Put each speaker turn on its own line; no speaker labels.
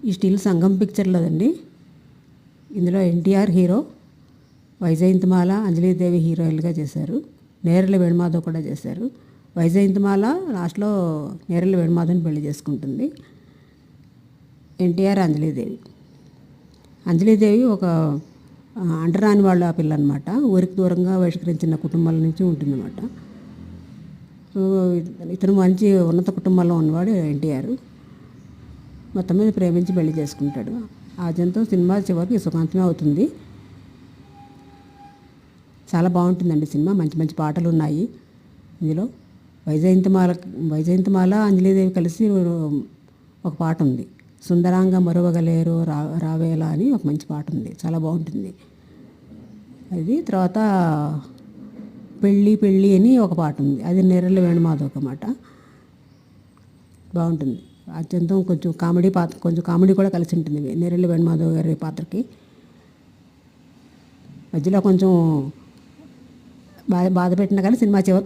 ఈ స్టిల్ సంగం పిక్చర్లోదండి. ఇందులో ఎన్టీఆర్ హీరో, వైజయంతిమాల, అంజలీదేవి హీరోయిన్గా చేశారు. నేరెళ్ళ వేణుమాధవ్ కూడా చేశారు. వైజయంతిమాల లాస్ట్లో నేరెళ్ళ వేణుమాధవ్ని పెళ్లి చేసుకుంటుంది. ఎన్టీఆర్, అంజలీదేవి ఒక అంటరాని వాళ్ళ పిల్ల అనమాట. ఊరికి దూరంగా బహిష్కరించిన కుటుంబాల నుంచి ఉంటుందన్నమాట. సో ఇతను మంచి ఉన్నత కుటుంబంలో ఉన్నవాడు ఎన్టీఆర్. మొత్తం మీద ప్రేమించి పెళ్లి చేసుకుంటాడు. ఆ జంతో సినిమా చివరికి సుఖాంతమే అవుతుంది. చాలా బాగుంటుందండి సినిమా. మంచి మంచి పాటలు ఉన్నాయి ఇందులో. వైజయంతిమాల అంజలీదేవి కలిసి ఒక పాట ఉంది, సుందరాంగ మరువగలేరు రావేలా అని ఒక మంచి పాట ఉంది, చాలా బాగుంటుంది అది. తర్వాత పెళ్ళి పెళ్ళి అని ఒక పాట ఉంది, అది నేరెళ్ళ వేణుమాధవ్ ఒక మాట, బాగుంటుంది. అత్యంతం కొంచెం కామెడీ కూడా కలిసి ఉంటుంది నేరెళ్ళ వేణుమాధవ్ గారి పాత్రకి. మధ్యలో కొంచెం బాధ పెట్టినా కానీ సినిమా చివరికి